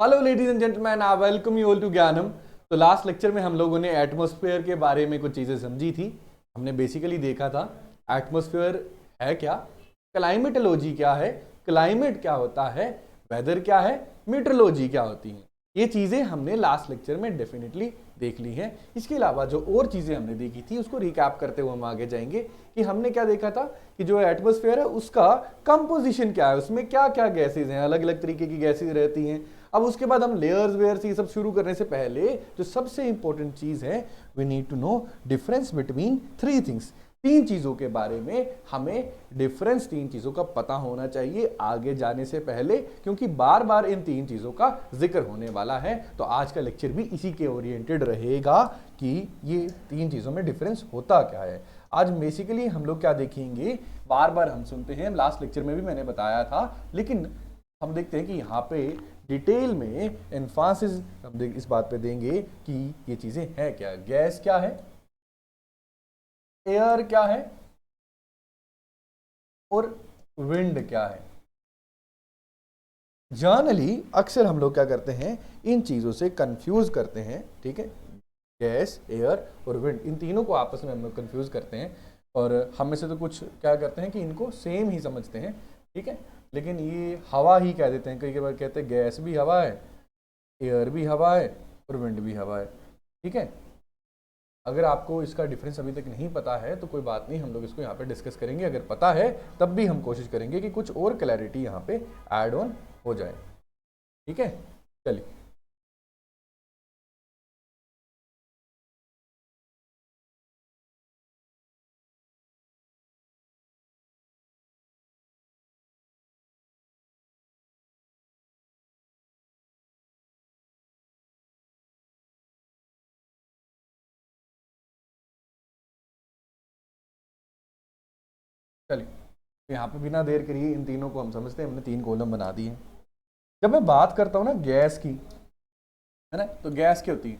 Hello ladies and gentleman, I welcome you all to Gyanam. तो last lecture में हम लोगों ने एटमॉस्फेयर के बारे में कुछ चीज़ें समझी थी। हमने बेसिकली देखा था एटमॉस्फेयर है क्या, क्लाइमेटोलॉजी क्या है, क्लाइमेट क्या होता है, वेदर क्या है, मीटरोलॉजी क्या होती है। ये चीज़ें हमने लास्ट लेक्चर में डेफिनेटली देख ली हैं। इसके अलावा जो और चीज़ें हमने देखी थी उसको रिकैप करते हुए हम आगे जाएंगे कि हमने क्या देखा था कि जो एटमॉस्फेयर है उसका कंपोजिशन क्या है, उसमें क्या क्या गैसेज हैं, अलग अलग तरीके की गैसेज रहती हैं। अब उसके बाद हम लेयर्स वेयर्स ये सब शुरू करने से पहले जो सबसे इंपॉर्टेंट चीज है, we need to know difference between three things. तीन चीजों के बारे में हमें डिफरेंस, तीन चीजों का पता होना चाहिए आगे जाने से पहले, क्योंकि बार बार इन तीन चीजों का जिक्र होने वाला है। तो आज का लेक्चर भी इसी के ओरिएंटेड रहेगा कि ये तीन चीजों में डिफरेंस होता क्या है। आज बेसिकली हम लोग क्या देखेंगे, बार बार हम सुनते हैं, लास्ट लेक्चर में भी मैंने बताया था, लेकिन हम देखते हैं कि यहाँ पे डिटेल में एम्फासिस हम इस बात पे देंगे कि ये चीजें हैं क्या, गैस क्या है, एयर क्या है और विंड क्या है। जनरली अक्सर हम लोग क्या करते हैं, इन चीजों से कंफ्यूज करते हैं, ठीक है। गैस, एयर और विंड, इन तीनों को आपस में हम लोग कंफ्यूज करते हैं और हम में से तो कुछ क्या करते हैं कि इनको सेम ही समझते हैं, ठीक है। लेकिन ये हवा ही कह देते हैं, कई बार कहते हैं गैस भी हवा है, एयर भी हवा है और विंड भी हवा है, ठीक है। अगर आपको इसका डिफरेंस अभी तक नहीं पता है तो कोई बात नहीं, हम लोग इसको यहाँ पे डिस्कस करेंगे। अगर पता है तब भी हम कोशिश करेंगे कि कुछ और क्लैरिटी यहाँ पे ऐड ऑन हो जाए, ठीक है। चलिए, चलिए यहाँ पे बिना देर करिए इन तीनों को हम समझते हैं। हमने तीन कॉलम बना दिए। जब मैं बात करता हूँ ना गैस की, है ना, तो गैस क्या होती है,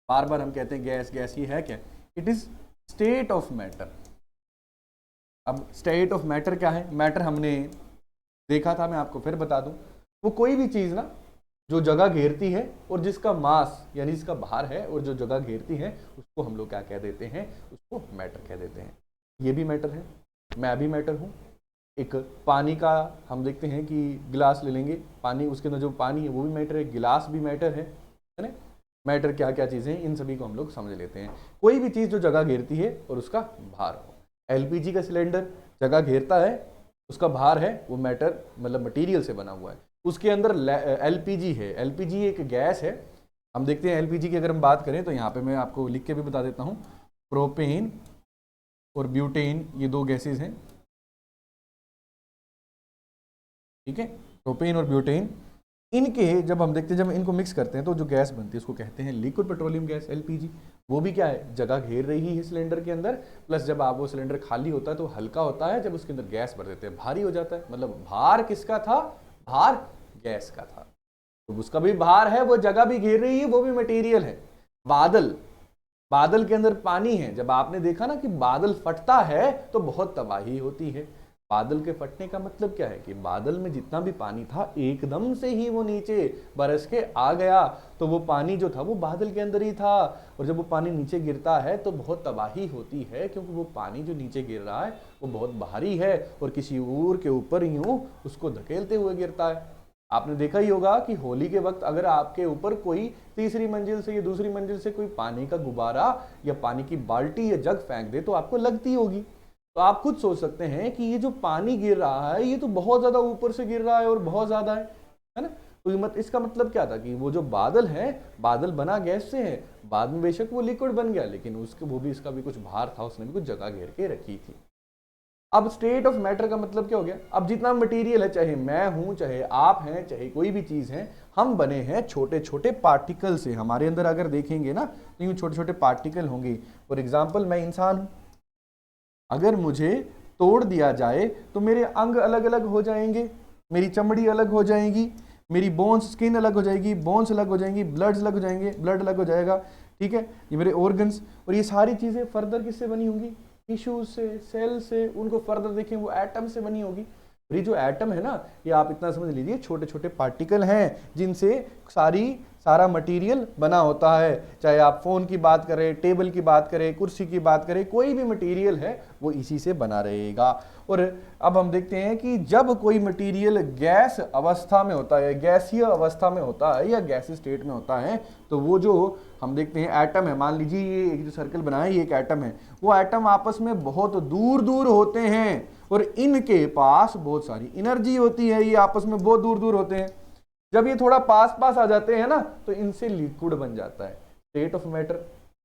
बार बार हम कहते हैं गैस गैस, ये है क्या, it is state of matter. अब स्टेट ऑफ मैटर क्या है, मैटर हमने देखा था, मैं आपको फिर बता दूं, वो कोई भी चीज ना जो जगह घेरती है और जिसका मास यानी जिसका भार है और जो जगह घेरती है उसको हम लोग क्या कह देते हैं, उसको मैटर कह देते हैं। ये भी मैटर है, मैं भी मैटर हूँ। एक पानी का हम देखते हैं कि गिलास ले लेंगे, पानी, उसके अंदर जो पानी है वो भी मैटर है, गिलास भी मैटर है ना। मैटर क्या क्या चीज़ें हैं, इन सभी को हम लोग समझ लेते हैं। कोई भी चीज़ जो जगह घेरती है और उसका भार हो। एलपीजी का सिलेंडर जगह घेरता है, उसका भार है, वो मैटर मतलब मटेरियल से बना हुआ है। उसके अंदर एलपीजी है, एलपीजी एक गैस है। हम देखते हैं एलपीजी की अगर हम बात करें तो यहाँ पे मैं आपको लिख के भी बता देता हूँ, प्रोपेन और ब्यूटेन, ये दो गैसेज हैं, ठीक है। प्रोपेन और ब्यूटेन, इनके जब हम देखते हैं, जब इनको मिक्स करते हैं तो जो गैस बनती है उसको कहते हैं लिक्विड पेट्रोलियम गैस, एलपीजी। वो भी क्या है, जगह घेर रही है सिलेंडर के अंदर, प्लस जब आप वो सिलेंडर खाली होता है तो हल्का होता है, जब उसके अंदर गैस भर देते हैं भारी हो जाता है। मतलब भार किसका था, भार गैस का था, तो उसका भी भार है, वो जगह भी घेर रही है, वो भी मटेरियल है। बादल, बादल के अंदर पानी है। जब आपने देखा ना कि बादल फटता है तो बहुत तबाही होती है। बादल के फटने का मतलब क्या है कि बादल में जितना भी पानी था एकदम से ही वो नीचे बरस के आ गया, तो वो पानी जो था वो बादल के अंदर ही था। और जब वो पानी नीचे गिरता है तो बहुत तबाही होती है, क्योंकि वो पानी जो नीचे गिर रहा है वो बहुत भारी है और किसी और के ऊपर यूं उसको धकेलते हुए गिरता है। आपने देखा ही होगा कि होली के वक्त अगर आपके ऊपर कोई तीसरी मंजिल से या दूसरी मंजिल से कोई पानी का गुब्बारा या पानी की बाल्टी या जग फेंक दे तो आपको लगती होगी। तो आप खुद सोच सकते हैं कि ये जो पानी गिर रहा है ये तो बहुत ज्यादा ऊपर से गिर रहा है और बहुत ज्यादा है ना। तो इसका मतलब क्या था कि वो जो बादल है, बादल बना गैस से है, बाद में बेशक वो लिक्विड बन गया, लेकिन उसके वो भी इसका भी कुछ भार था, उसने भी कुछ जगह घेर के रखी थी। अब स्टेट ऑफ मैटर का मतलब क्या हो गया, अब जितना मटेरियल है, चाहे मैं हूं, चाहे आप हैं, चाहे कोई भी चीज है, हम बने हैं छोटे छोटे पार्टिकल से। हमारे अंदर अगर देखेंगे ना तो यूं छोटे छोटे पार्टिकल होंगे। फॉर एग्जाम्पल, मैं इंसान हूं, अगर मुझे तोड़ दिया जाए तो मेरे अंग अलग अलग हो जाएंगे, मेरी चमड़ी अलग हो जाएगी, मेरी बोन्स, स्किन अलग हो जाएगी, बोन्स अलग हो जाएंगी, ब्लड अलग हो जाएंगे, ब्लड अलग हो जाएगा, ठीक है। ये मेरे ऑर्गन्स, और ये सारी चीजें फर्दर किससे बनी होंगी, टिश्यूज से, सेल से, उनको फर्दर देखें वो एटम से बनी होगी। और ये जो एटम है ना, ये आप इतना समझ लीजिए छोटे छोटे पार्टिकल हैं जिनसे सारा मटेरियल बना होता है। चाहे आप फोन की बात करें, टेबल की बात करें, कुर्सी की बात करें, कोई भी मटेरियल है वो इसी से बना रहेगा। और अब हम देखते हैं कि जब कोई मटेरियल गैस अवस्था में होता है, गैसीय अवस्था में होता है या गैस स्टेट में होता है, तो वो जो हम देखते हैं एटम है, मान लीजिए ये एक जो सर्कल बना है ये एक एटम है, वो एटम आपस में बहुत दूर दूर होते हैं और इनके पास बहुत सारी एनर्जी होती है, ये आपस में बहुत दूर दूर होते हैं। जब ये थोड़ा पास पास आ जाते हैं ना, तो इनसे लिक्विड बन जाता है, स्टेट ऑफ मैटर,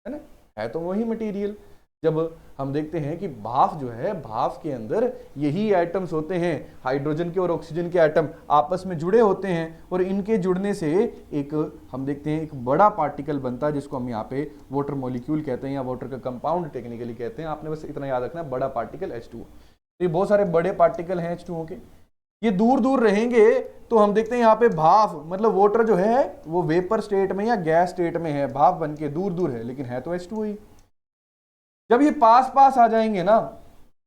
है ना, है तो वही मटेरियल। जब हम देखते हैं कि भाप जो है, भाप के अंदर यही एटम्स होते हैं, हाइड्रोजन के और ऑक्सीजन के एटम आपस में जुड़े होते हैं और इनके जुड़ने से एक हम देखते हैं एक बड़ा पार्टिकल बनता है जिसको हम यहाँ पे वाटर मॉलिक्यूल कहते हैं या वाटर का कंपाउंड टेक्निकली कहते हैं। आपने बस इतना याद रखना, बड़ा पार्टिकल H2O। तो ये बहुत सारे बड़े पार्टिकल हैं H2O के, ये दूर दूर रहेंगे तो हम देखते हैं यहाँ पे भाप, मतलब वाटर जो है वो वेपर स्टेट में या गैस स्टेट में है, भाप बन के दूर दूर है, लेकिन है तो H2O ही। जब ये पास पास आ जाएंगे ना,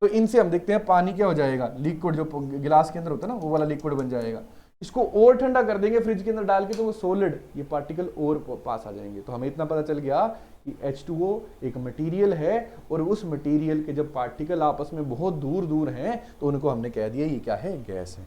तो इनसे हम देखते हैं पानी क्या हो जाएगा, लिक्विड जो गिलास के अंदर होता है ना, वो वाला लिक्विड बन जाएगा। इसको और ठंडा कर देंगे फ्रिज के अंदर डाल के, तो वो सॉलिड, ये पार्टिकल और पास आ जाएंगे। तो हमें इतना पता चल गया कि H2O एक मटेरियल है और उस मटेरियल के जब पार्टिकल आपस में बहुत दूर दूर हैं तो उनको हमने कह दिया ये क्या है, गैस है।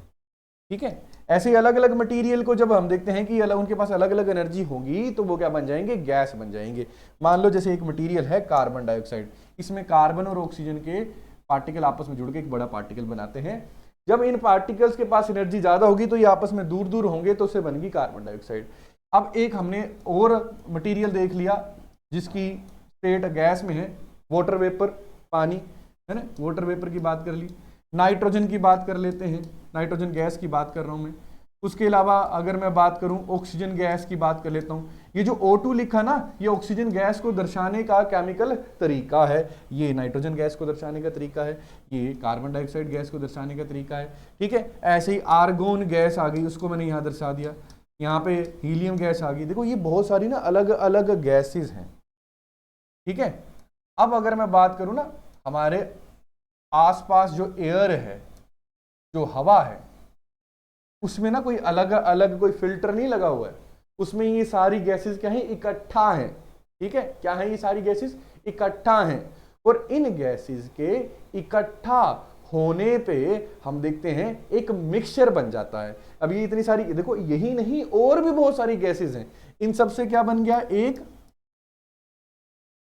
ठीक है, ऐसे ही अलग अलग मटेरियल को जब हम देखते हैं कि उनके पास अलग अलग एनर्जी होगी तो वो क्या बन जाएंगे, गैस बन जाएंगे। मान लो जैसे एक मटेरियल है कार्बन डाइऑक्साइड, इसमें कार्बन और ऑक्सीजन के पार्टिकल आपस में जुड़ के एक बड़ा पार्टिकल बनाते हैं। जब इन पार्टिकल्स के पास एनर्जी ज्यादा होगी तो ये आपस में दूर दूर होंगे, तो उससे बनेगी कार्बन डाइऑक्साइड। अब एक हमने और मटेरियल देख लिया जिसकी स्टेट गैस में है, वाटर वेपर, पानी, है ना, वाटर वेपर की बात कर ली। नाइट्रोजन की बात कर लेते हैं, नाइट्रोजन गैस की बात कर रहा हूं मैं। उसके अलावा अगर मैं बात करूं ऑक्सीजन गैस की बात कर लेता हूं। ये जो O2 लिखा ना, ये ऑक्सीजन गैस को दर्शाने का केमिकल तरीका है, ये नाइट्रोजन गैस को दर्शाने का तरीका है, ये कार्बन डाइऑक्साइड गैस को दर्शाने का तरीका है। ठीक है, ऐसे ही आर्गोन गैस आ गई, उसको मैंने यहाँ दर्शा दिया। यहाँ पे हीलियम गैस आ गई। देखो ये बहुत सारी ना अलग अलग गैसेस हैं। ठीक है, अब अगर मैं बात करूं ना, हमारे आसपास जो एयर है, जो हवा है, उसमें ना कोई अलग अलग कोई फिल्टर नहीं लगा हुआ है, उसमें ये सारी गैसेस क्या है, इकट्ठा हैं। ठीक है, क्या है, ये सारी गैसेस इकट्ठा हैं और इन गैसेस के इकट्ठा होने पे हम देखते हैं एक मिक्सचर बन जाता है। अब ये इतनी सारी, देखो यही नहीं और भी बहुत सारी गैसेस हैं, इन सब से क्या बन गया, एक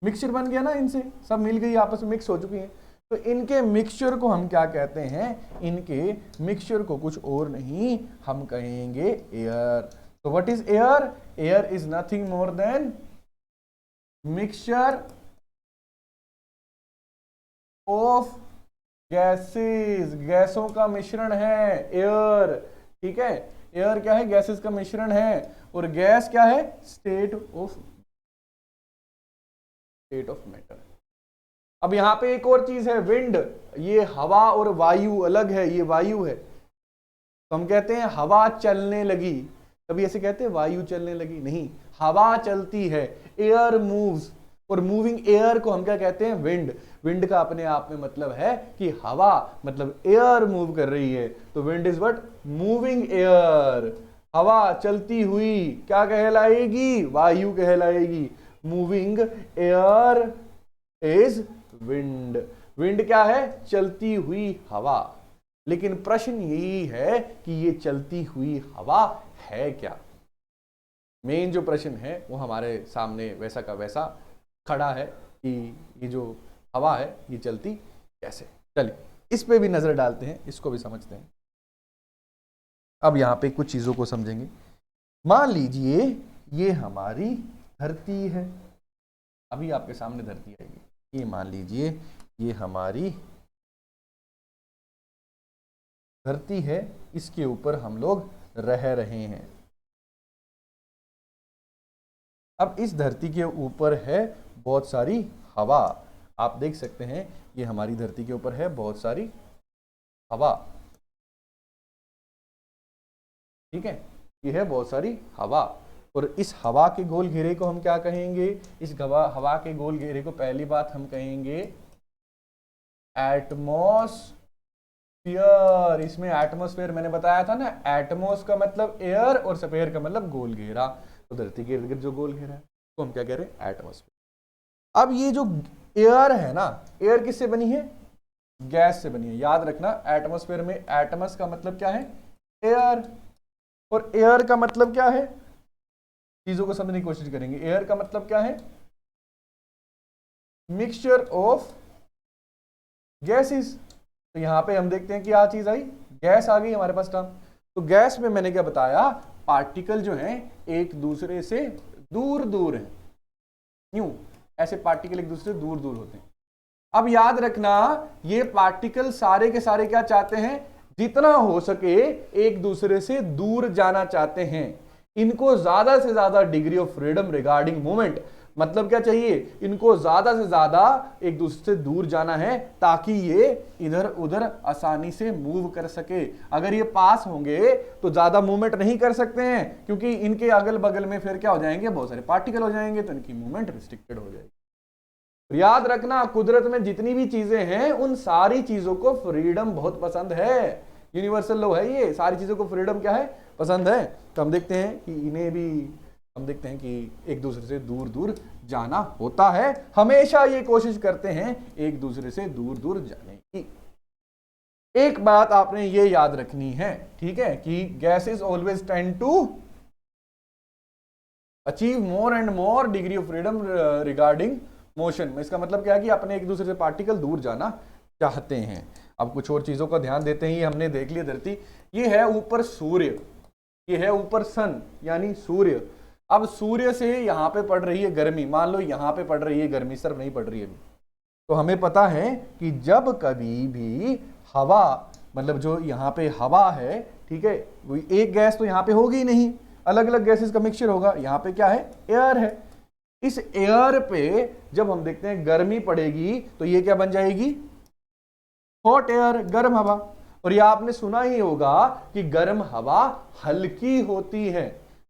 मिक्सचर बन गया ना, इनसे सब मिल गई, आपस में मिक्स हो चुकी हैं। तो इनके मिक्सचर को हम क्या कहते हैं, इनके मिक्सचर को कुछ और नहीं, हम कहेंगे एयर। तो what is air? Air is nothing more than mixture of gases, गैसों का मिश्रण है एयर। ठीक है, एयर क्या है, गैसेस का मिश्रण है, और गैस क्या है, स्टेट ऑफ मैटर। अब यहां पे एक और चीज है, विंड। ये हवा और वायु अलग है, ये वायु है, तो हम कहते हैं हवा चलने लगी। कभी ऐसे कहते हैं वायु चलने लगी, नहीं, हवा चलती है, एयर मूव्स, और मूविंग एयर को हम क्या कहते हैं, विंड। विंड का अपने आप में मतलब है कि हवा, मतलब एयर मूव कर रही है, तो wind is what, moving air. हवा चलती हुई क्या कहलाएगी, वायु कहलाएगी। Moving air is wind. Wind क्या है, चलती हुई हवा। लेकिन प्रश्न यही है कि ये चलती हुई हवा है क्या। मेन जो प्रश्न है वो हमारे सामने वैसा का वैसा खड़ा है कि ये जो हवा है ये चलती कैसे। चलिए इस पे भी नजर डालते हैं, इसको भी समझते हैं। अब यहां पे कुछ चीजों को समझेंगे। मान लीजिए ये हमारी धरती है, अभी आपके सामने धरती आएगी, ये मान लीजिए ये हमारी धरती है, इसके ऊपर हम लोग रह रहे हैं। अब इस धरती के ऊपर है बहुत सारी हवा, आप देख सकते हैं ये हमारी धरती के ऊपर है बहुत सारी हवा। ठीक है, ये है बहुत सारी हवा, और इस हवा के गोल घेरे को हम क्या कहेंगे, इस हवा के गोल घेरे को पहली बात हम कहेंगे एटमॉस्फेयर। स्फीयर, इसमें एटमॉस्फेयर मैंने बताया था ना, एटमॉस का मतलब एयर और स्फीयर का मतलब गोल घेरा, तो धरती के इर्द गिर्द जो गोल घेरा है तो हम क्या कह रहे हैं, एटमॉस्फेयर। अब ये जो एयर है ना, एयर किससे बनी है, गैस से बनी है। याद रखना एटमॉस्फेयर में एटमस का मतलब क्या है, एयर, और एयर का मतलब क्या है, चीजों को समझने की कोशिश करेंगे। एयर का मतलब क्या है, मिक्सचर ऑफ गैसेस। तो यहां पे हम देखते हैं कि क्या चीज आई, गैस आ गई हमारे पास टर्म। तो गैस में मैंने क्या बताया, पार्टिकल जो हैं एक दूसरे से दूर दूर हैं, यूं ऐसे पार्टिकल एक दूसरे से दूर दूर होते हैं। अब याद रखना ये पार्टिकल सारे के सारे क्या चाहते हैं, जितना हो सके एक दूसरे से दूर जाना चाहते हैं। इनको ज्यादा से ज्यादा degree of freedom regarding movement, मतलब क्या चाहिए, इनको ज्यादा से ज्यादा एक दूसरे से दूर जाना है ताकि ये इधर उधर आसानी से मूव कर सके। अगर ये पास होंगे तो ज्यादा मूवमेंट नहीं कर सकते हैं, क्योंकि इनके अगल बगल में फिर क्या हो जाएंगे, बहुत सारे पार्टिकल हो जाएंगे, तो इनकी मूवमेंट रिस्ट्रिक्टेड हो जाएगी। याद रखना कुदरत में जितनी भी चीजें हैं उन सारी चीजों को फ्रीडम बहुत पसंद है, यूनिवर्सल लॉ है ये, सारी चीजों को फ्रीडम क्या है, पसंद है। तो हम देखते हैं कि इन्हें भी हम देखते हैं कि एक दूसरे से दूर दूर जाना होता है, हमेशा ये कोशिश करते हैं एक दूसरे से दूर दूर जाने की। एक बात आपने ये याद रखनी है, ठीक है, कि gases always tend to achieve more and more degree of freedom regarding motion. इसका मतलब क्या है कि अपने एक दूसरे से पार्टिकल दूर जाना चाहते हैं। अब कुछ और चीजों का ध्यान देते हैं, ये हमने देख लिया धरती, ये है ऊपर सूर्य, ये है ऊपर सन यानी सूर्य। अब सूर्य से यहां पे पड़ रही है गर्मी, मान लो यहां पे पड़ रही है गर्मी, सिर्फ नहीं पड़ रही है अभी, तो हमें पता है कि जब कभी भी हवा, मतलब जो यहाँ पे हवा है, ठीक है, वो एक गैस तो यहाँ पे होगी नहीं, अलग अलग गैसेस का मिक्सचर होगा। यहाँ पे क्या है, एयर है। इस एयर पे जब हम देखते हैं गर्मी पड़ेगी तो ये क्या बन जाएगी, हॉट एयर, गर्म हवा। और ये आपने सुना ही होगा कि गर्म हवा हल्की होती है,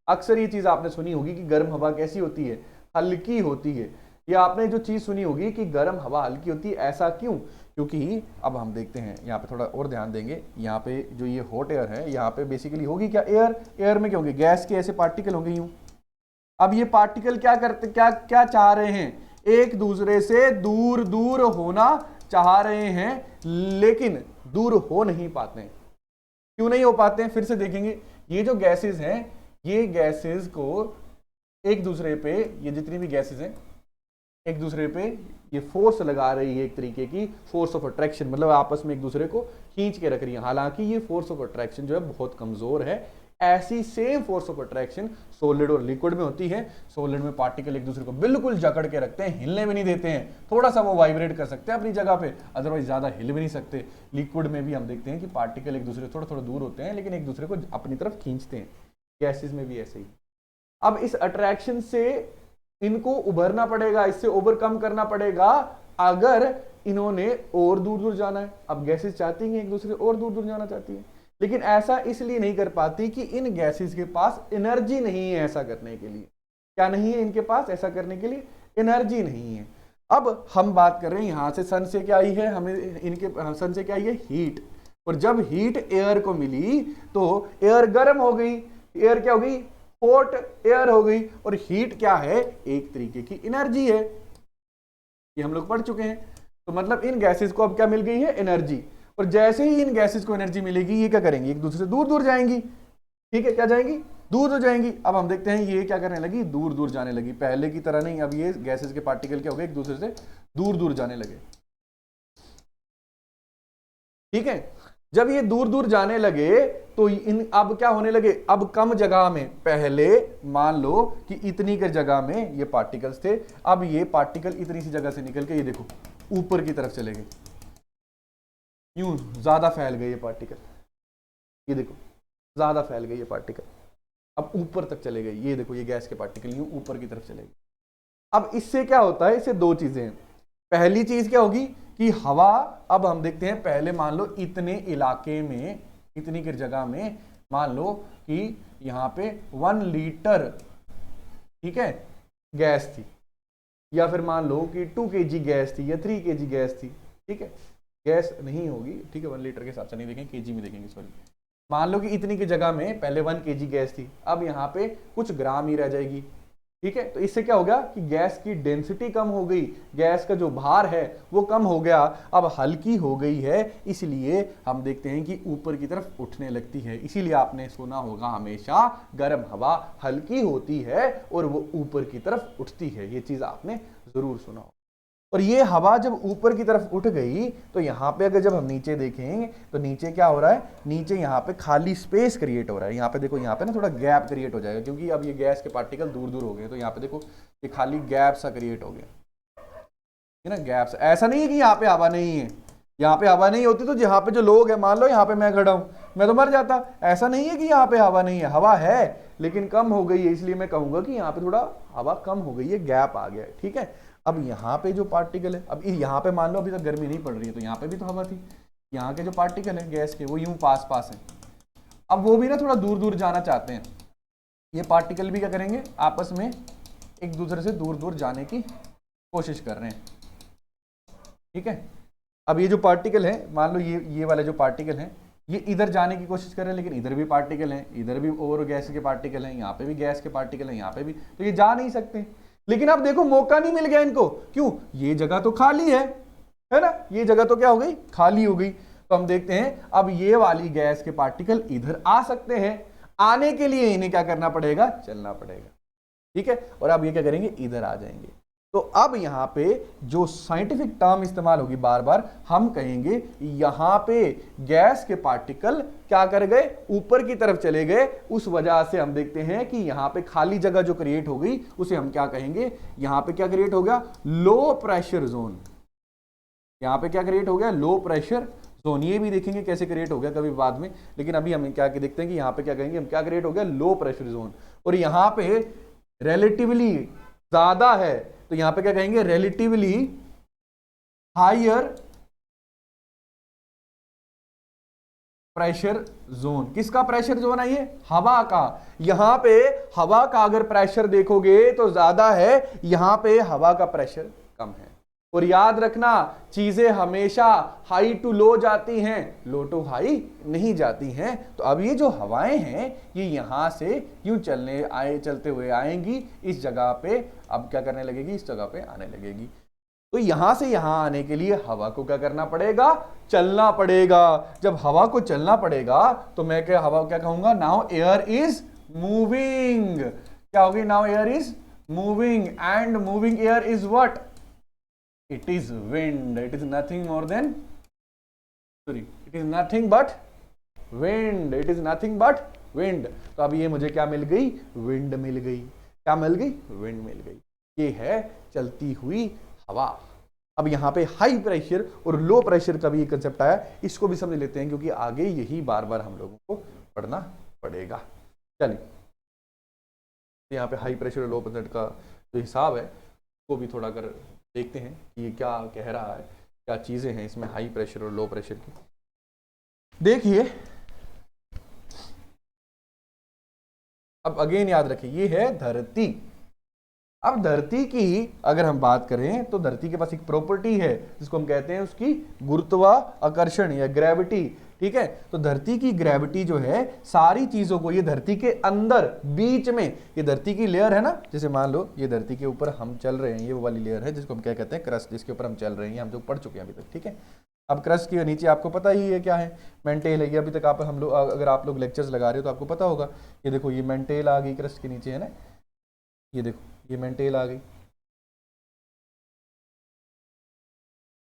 अक्सर ये चीज आपने सुनी होगी कि गर्म हवा कैसी होती है, हल्की होती है। ये आपने जो चीज सुनी होगी कि गर्म हवा हल्की होती है, ऐसा क्यों, क्योंकि अब हम देखते हैं यहाँ पे थोड़ा और ध्यान देंगे। यहाँ पे जो ये हॉट एयर है, यहाँ पे बेसिकली होगी क्या, एयर, एयर में क्या होंगे, गैस के ऐसे पार्टिकल होंगे यूं। अब ये पार्टिकल क्या करते, क्या क्या चाह रहे हैं, एक दूसरे से दूर दूर होना चाह रहे हैं, लेकिन दूर हो नहीं पाते हैं। क्यों नहीं हो पाते हैं, फिर से देखेंगे। ये जो गैसेस हैं, ये गैसेस को एक दूसरे पे, ये जितनी भी गैसेस हैं एक दूसरे पे ये फोर्स लगा रही है, एक तरीके की फोर्स ऑफ अट्रैक्शन, मतलब आपस में एक दूसरे को खींच के रख रही है। हालांकि ये फोर्स ऑफ अट्रैक्शन जो है बहुत कमजोर है। ऐसी same force of attraction solid और लिक्विड में होती है। सॉलिड में पार्टिकल एक दूसरे को बिल्कुल जकड़ के रखते हैं, हिलने भी नहीं देते हैं, थोड़ा सा वो वाइब्रेट कर सकते हैं अपनी जगह पे, अदरवाइज ज्यादा हिल भी नहीं सकते। लिक्विड में भी हम देखते हैं कि पार्टिकल एक दूसरे थोड़ा थोड़ा दूर होते हैं, लेकिन एक दूसरे को अपनी तरफ खींचते हैं। गैसेस में भी ऐसे ही। अब इस अट्रैक्शन से इनको उभरना पड़ेगा, इससे ओवरकम करना पड़ेगा अगर इन्होंने और दूर दूर जाना है। अब गैसेस चाहती हैं एक दूसरे और दूर दूर जाना चाहती हैं, लेकिन ऐसा इसलिए नहीं कर पाती कि इन गैसेस के पास एनर्जी नहीं है ऐसा करने के लिए। क्या नहीं है इनके पास ऐसा करने के लिए, एनर्जी नहीं है। अब हम बात कर रहे हैं यहां से सन से क्या आई है, हमें इनके सन से क्या आई है, हीट। और जब हीट एयर को मिली तो एयर गर्म हो गई, एयर क्या हो गई, हॉट एयर हो गई। और हीट क्या है, एक तरीके की एनर्जी है, ये हम लोग पढ़ चुके हैं। तो मतलब इन गैसेस को अब क्या मिल गई है, एनर्जी। और जैसे ही इन गैसेस को एनर्जी मिलेगी, ये क्या करेंगी, एक दूसरे से दूर दूर जाएंगी, ठीक है, क्या जाएंगी, दूर दूर जाएंगी। अब हम देखते हैं ये क्या करने लगी, दूर दूर जाने लगी, पहले की तरह नहीं। अब ये गैसेस के पार्टिकल क्या हो गए, एक दूसरे से दूर दूर जाने लगे, ठीक है। जब ये दूर दूर जाने लगे तो इन अब क्या होने लगे, अब कम जगह में, पहले मान लो कि इतनी के जगह में ये पार्टिकल्स थे, अब ये पार्टिकल इतनी सी जगह से निकल के ये देखो ऊपर की तरफ चले गए, यूं ज्यादा फैल गए ये पार्टिकल, ये देखो ज्यादा फैल गए ये पार्टिकल, अब ऊपर तक चले गए। ये देखो ये गैस के पार्टिकल यूं ऊपर की तरफ चले गए। अब इससे क्या होता है, इससे दो चीजें हैं। पहली चीज क्या होगी कि हवा, अब हम देखते हैं, पहले मान लो इतने इलाके में, इतनी की जगह में मान लो कि यहां पे 1 लीटर, ठीक है, गैस थी, या फिर मान लो कि 2 kg गैस थी या 3 kg गैस थी, ठीक है। गैस नहीं होगी, ठीक है, 1 लीटर के हिसाब से नहीं देखेंगे, केजी में देखेंगे, सॉरी। मान लो कि इतनी की जगह में पहले 1 केजी गैस थी, अब यहाँ पे कुछ ग्राम ही रह जाएगी, ठीक है। तो इससे क्या हो गया कि गैस की डेंसिटी कम हो गई, गैस का जो भार है वो कम हो गया, अब हल्की हो गई है, इसलिए हम देखते हैं कि ऊपर की तरफ उठने लगती है। इसीलिए आपने सुना होगा हमेशा गर्म हवा हल्की होती है और वो ऊपर की तरफ उठती है, ये चीज आपने जरूर सुना होगा। और ये हवा जब ऊपर की तरफ उठ गई तो यहाँ पे अगर जब हम नीचे देखेंगे तो नीचे क्या हो रहा है, नीचे यहाँ पे खाली स्पेस क्रिएट हो रहा है। यहाँ पे देखो, यहाँ पे ना थोड़ा गैप क्रिएट हो जाएगा, क्योंकि अब ये गैस के पार्टिकल दूर दूर हो गए, तो यहाँ पे देखो ये खाली गैप सा क्रिएट हो गया, है ना, गैप सा। ऐसा नहीं है कि यहाँ पे हवा नहीं है, यहाँ पे हवा नहीं होती तो यहाँ पे जो लोग हैं, मान लो यहाँ पे मैं खड़ा हूँ, मैं तो मर जाता। ऐसा नहीं है कि यहाँ पे हवा नहीं है, हवा है लेकिन कम हो गई है, इसलिए मैं कहूंगा कि यहाँ पे थोड़ा हवा कम हो गई है, गैप आ गया है, ठीक है। अब यहाँ पे जो पार्टिकल है, अब यहाँ पे मान लो अभी तक गर्मी नहीं पड़ रही है, तो यहाँ पे भी तो हवा थी, यहाँ के जो पार्टिकल है गैस के वो यूं पास पास हैं, अब वो भी ना थोड़ा दूर दूर जाना चाहते हैं। ये पार्टिकल भी क्या करेंगे, आपस में एक दूसरे से दूर दूर जाने की कोशिश कर रहे हैं, ठीक है। अब ये जो पार्टिकल है, मान लो ये वाले जो पार्टिकल हैं, ये इधर जाने की कोशिश कर रहे हैं, लेकिन इधर भी पार्टिकल हैं, इधर भी और गैस के पार्टिकल हैं, यहाँ पे भी गैस के पार्टिकल हैं, यहाँ पे भी, तो ये जा नहीं सकते। लेकिन अब देखो मौका नहीं मिल गया इनको, क्यों, ये जगह तो खाली है ना, ये जगह तो क्या हो गई, खाली हो गई। तो हम देखते हैं अब ये वाली गैस के पार्टिकल इधर आ सकते हैं, आने के लिए इन्हें क्या करना पड़ेगा, चलना पड़ेगा, ठीक है। और अब ये क्या करेंगे, इधर आ जाएंगे। तो अब यहां पे जो साइंटिफिक टर्म इस्तेमाल होगी बार बार, हम कहेंगे यहां पे गैस के पार्टिकल क्या कर गए, ऊपर की तरफ चले गए। उस वजह से हम देखते हैं कि यहां पे खाली जगह जो क्रिएट हो गई उसे हम क्या कहेंगे, यहां पे क्या क्रिएट हो गया, लो प्रेशर जोन। यहां पे क्या क्रिएट हो गया, लो प्रेशर जोन। ये भी देखेंगे कैसे क्रिएट हो गया कभी बाद में, लेकिन अभी हम क्या देखते हैं कि यहां पे क्या कहेंगे, हम क्या क्रिएट हो गया, लो प्रेशर जोन। और यहां पे रिलेटिवली ज्यादा है, तो यहां पे क्या कहेंगे, रिलेटिवली हायर प्रेशर जोन। किसका प्रेशर जोन है ये, हवा का। यहां पे हवा का अगर प्रेशर देखोगे तो ज्यादा है, यहां पे हवा का प्रेशर कम है। और याद रखना, चीजें हमेशा हाई टू लो जाती हैं, लो टू हाई नहीं जाती हैं। तो अब ये जो हवाएं हैं ये यहां से यूं चलते हुए आएंगी इस जगह पे, अब क्या करने लगेगी, इस जगह पे आने लगेगी। तो यहां से यहां आने के लिए हवा को क्या करना पड़ेगा, चलना पड़ेगा। जब हवा को चलना पड़ेगा तो मैं क्या, हवा क्या कहूंगा, नाउ एयर इज मूविंग। क्या होगी, now air is moving, and moving air is what, it is wind. It is nothing more than, sorry, it is nothing but wind. It is nothing but wind. तो अब ये मुझे क्या मिल गई, wind mill गई। क्या मिल गई, विंड मिल गई। ये है चलती हुई हवा। अब यहाँ पे हाई प्रेशर और लो प्रेशर का भी ये कंसेप्ट आया, इसको भी समझ लेते हैं क्योंकि आगे यही बार बार हम लोगों को पढ़ना पड़ेगा। चलिए, यहाँ पे हाई प्रेशर और लो प्रेशर का जो हिसाब है वो भी थोड़ा कर देखते हैं कि ये क्या कह रहा है, क्या चीजें हैं इसमें हाई प्रेशर और लो प्रेशर की। देखिए, अब अगेन याद रखिए, ये है धरती। अब धरती की अगर हम बात करें तो धरती के पास एक प्रॉपर्टी है जिसको हम कहते हैं उसकी गुरुत्वाकर्षण या ग्रेविटी, ठीक है। तो धरती की ग्रेविटी जो है सारी चीजों को, ये धरती के अंदर बीच में, ये धरती की लेयर है ना, जैसे मान लो ये धरती के ऊपर हम चल रहे हैं, ये वो वाली लेयर है जिसको हम क्या कहते हैं, क्रस्ट, जिसके ऊपर हम चल रहे हैं, हम जो पढ़ चुके हैं अभी तक, ठीक है। अब क्रस्ट के नीचे आपको पता ही है क्या है, मेंटेल है। ये अभी तक हम लोग, अगर आप लोग लेक्चर्स लगा रहे हो तो आपको पता होगा। ये देखो, ये मेंटेल आ गई क्रस्ट के नीचे, है ना, ये देखो ये मेंटेल आ गई।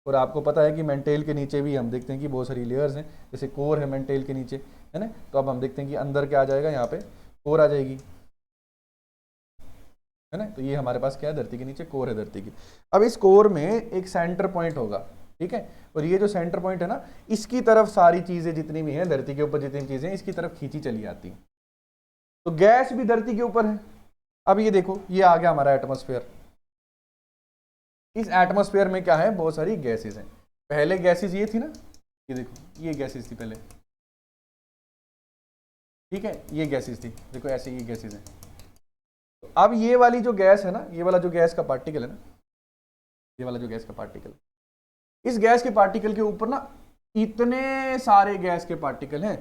और आपको पता है कि मेंटेल के नीचे भी हम देखते हैं कि बहुत सारी लेयर्स हैं, जैसे कोर है मेंटेल के नीचे, है ना। तो अब हम देखते हैं कि अंदर क्या आ जाएगा, यहाँ पे कोर आ जाएगी, है ना। तो ये हमारे पास क्या है, धरती के नीचे कोर है धरती की। अब इस कोर में एक सेंटर पॉइंट होगा, ठीक है। और ये जो सेंटर पॉइंट है ना, इसकी तरफ सारी चीजें जितनी भी हैं धरती के ऊपर, जितनी चीजें इसकी तरफ खींची चली आती हैं। तो गैस भी धरती के ऊपर है। अब ये देखो, ये आ गया हमारा एटमॉस्फेयर। इस एटमॉस्फेयर में क्या है, बहुत सारी गैसेस हैं। पहले गैसेस ये थी ना, ये देखो ये गैसेस थी पहले, ठीक है, ये गैसेस थी, देखो ऐसे ये गैसेस हैं। तो अब ये वाली जो गैस है ना, ये वाला जो गैस का पार्टिकल है ना, ये वाला जो गैस का पार्टिकल, इस गैस के पार्टिकल के ऊपर ना इतने सारे गैस के पार्टिकल हैं,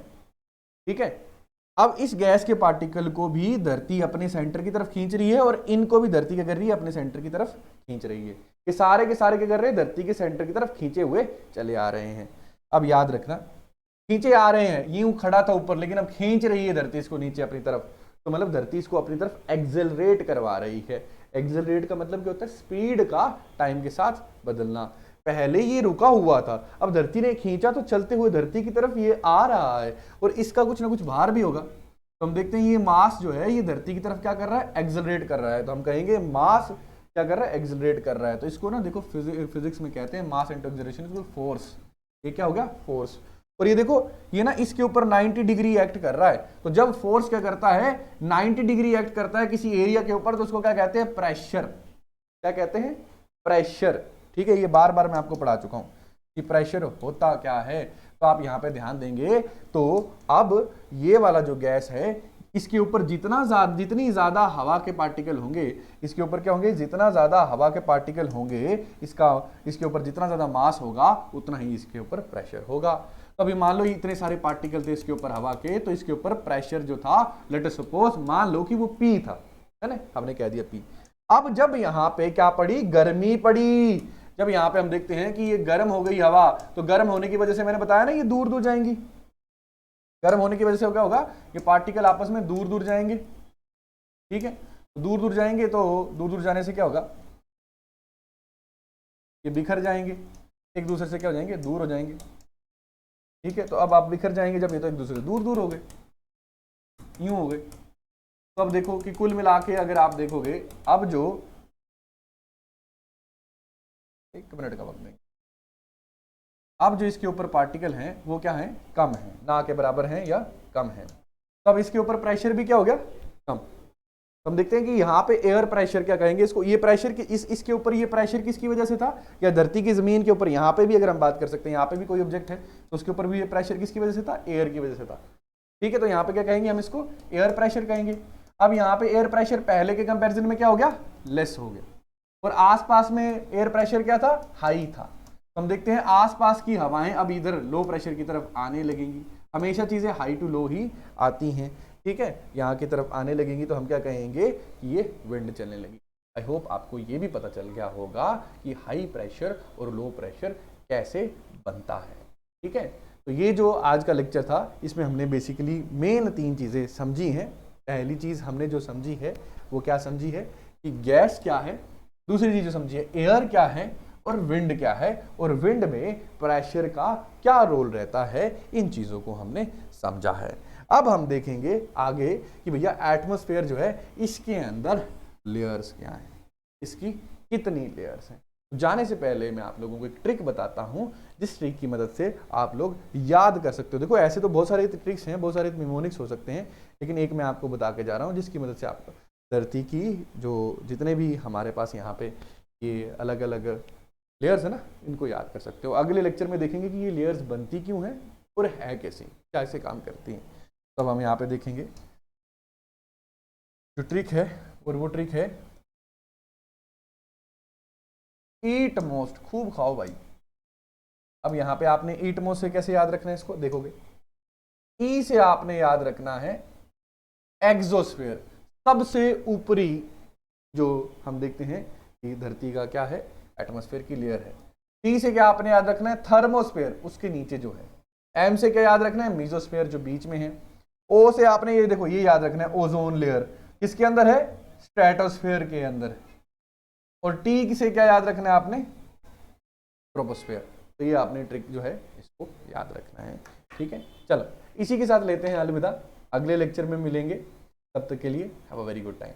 ठीक है। अब इस गैस के पार्टिकल को भी धरती अपने सेंटर की तरफ खींच रही है और इनको भी धरती क्या कर रही है, अपने सेंटर की तरफ खींच रही है। ये सारे के सारे क्या कर रहे हैं, धरती के सेंटर की तरफ खींचे हुए चले आ रहे हैं। अब याद रखना, खींचे आ रहे हैं, यूं खड़ा था ऊपर लेकिन अब खींच रही है धरती इसको नीचे अपनी तरफ, तो मतलब धरती इसको अपनी तरफ एक्सेलरेट करवा रही है। एक्सेलरेट का मतलब क्या होता है, स्पीड का टाइम के साथ बदलना। पहले ये रुका हुआ था, अब धरती ने खींचा तो चलते हुए धरती की तरफ ये आ रहा है और इसका कुछ ना कुछ भार भी होगा। तो हम देखते हैं ये मास जो है ये धरती की तरफ क्या कर रहा है, एक्सेलरेट कर रहा है। तो हम कहेंगे मास क्या कर रहा है, एक्सेलरेट कर रहा है। तो इसको ना देखो फिजिक्स में कहते हैं mass into acceleration equal force. ये क्या हो गया, फोर्स। और ये देखो ये ना इसके ऊपर 90 डिग्री एक्ट कर रहा है। तो जब फोर्स क्या करता है, 90 डिग्री एक्ट करता है किसी एरिया के ऊपर, तो उसको क्या कहते हैं, प्रेशर। क्या कहते हैं, प्रेशर। ठीक है, ये बार बार मैं आपको पढ़ा चुका हूं कि प्रेशर होता क्या है। तो आप यहां पे ध्यान देंगे तो अब ये वाला जो गैस है इसके ऊपर जितनी ज्यादा हवा के पार्टिकल होंगे, इसके ऊपर क्या होंगे, जितना ज्यादा हवा के पार्टिकल होंगे, इसके ऊपर जितना ज्यादा मास होगा उतना ही इसके ऊपर प्रेशर होगा। तो अभी मान लो इतने सारे पार्टिकल थे इसके ऊपर हवा के, तो इसके ऊपर प्रेशर जो था, लेट अस सपोज मान लो कि वो P था, है ना, हमने कह दिया P। अब जब यहां पे क्या पड़ी, गर्मी पड़ी। जब यहां पे हम देखते हैं कि ये गर्म हो गई हवा, तो गर्म होने की वजह से मैंने बताया ना ये दूर दूर जाएंगी। गर्म होने की वजह से क्या होगा, ये पार्टिकल आपस में दूर दूर जाएंगे। ठीक है, दूर दूर जाएंगे तो दूर दूर जाने से क्या होगा, ये बिखर जाएंगे, एक दूसरे से क्या हो जाएंगे, दूर हो जाएंगे। ठीक है, तो अब आप बिखर जाएंगे जब, ये तो एक दूसरे से दूर दूर हो गए, यूं हो गए। तो अब देखो कि कुल मिला के अगर आप देखोगे, अब जो, एक मिनट का वक्त देंगे, अब जो इसके ऊपर पार्टिकल हैं वो क्या है, कम है, ना के बराबर हैं या कम है। तो अब इसके ऊपर प्रेशर भी क्या हो गया, कम। तो हम देखते हैं कि यहाँ पे एयर प्रेशर क्या कहेंगे इसको, ये प्रेशर की इसके ऊपर ये प्रेशर किसकी वजह से था, या धरती की जमीन के ऊपर, यहाँ पे भी अगर हम बात कर सकते हैं, यहाँ पे भी कोई ऑब्जेक्ट है तो उसके ऊपर भी ये प्रेशर किसकी वजह से था, एयर की वजह से था। ठीक है, तो यहाँ पे क्या कहेंगे, हम इसको एयर प्रेशर कहेंगे। अब यहाँ पे एयर प्रेशर पहले के कंपेरिजन में क्या हो गया, लेस हो गया, और आसपास में एयर प्रेशर क्या था, हाई था। तो हम देखते हैं आसपास की हवाएं अब इधर लो प्रेशर की तरफ आने लगेंगी। हमेशा चीजें हाई टू लो ही आती हैं। ठीक है, यहाँ की तरफ आने लगेंगी तो हम क्या कहेंगे कि ये विंड चलने लगी। आई होप आपको ये भी पता चल गया होगा कि हाई प्रेशर और लो प्रेशर कैसे बनता है। ठीक है, तो ये जो आज का लेक्चर था इसमें हमने बेसिकली मेन 3 चीजें समझी हैं। पहली चीज हमने जो समझी है वो क्या समझी है कि गैस क्या है, दूसरी चीज जो समझी है एयर क्या है, और विंड क्या है, और विंड में प्रेशर का क्या रोल रहता है, इन चीजों को हमने समझा है। अब हम देखेंगे आगे कि भैया एटमॉस्फेयर जो है इसके अंदर लेयर्स क्या हैं, इसकी कितनी लेयर्स हैं। जाने से पहले मैं आप लोगों को एक ट्रिक बताता हूं, जिस ट्रिक की मदद से आप लोग याद कर सकते हो। देखो ऐसे तो बहुत सारे ट्रिक्स हैं, बहुत सारे निमोनिक्स हो सकते हैं, लेकिन एक मैं आपको बता के जा रहा हूं जिसकी मदद से आप धरती की जो जितने भी हमारे पास यहाँ पे ये अलग अलग लेयर्स है ना, इनको याद कर सकते हो। अगले लेक्चर में देखेंगे कि ये लेयर्स बनती क्यों हैं और है कैसे, क्या ऐसे काम करती हैं। तब हम यहाँ पे देखेंगे जो ट्रिक है, और वो ट्रिक है ईट मोस्ट। खूब खाओ भाई। अब यहाँ पे आपने ईट मोस्ट से कैसे याद रखना है, इसको देखोगे ई से आपने याद रखना है एक्सोस्फेयर, सबसे ऊपरी जो हम देखते हैं कि धरती का क्या है, एटमॉस्फेयर की लेयर है। टी से क्या आपने याद रखना है, थर्मोस्फेयर, उसके नीचे जो है। एम से क्या याद रखना है, मीजोस्फेयर जो बीच में है। ओ से आपने ये देखो ये याद रखना है, ओजोन लेयर किसके अंदर है, स्ट्रेटोस्फेयर के अंदर। और टी से क्या याद रखना है आपने, ट्रोपोस्फेयर। तो ये आपने ट्रिक जो है इसको याद रखना है। ठीक है, चलो इसी के साथ लेते हैं अलविदा, अगले लेक्चर में मिलेंगे, तब तक के लिए have a very good time.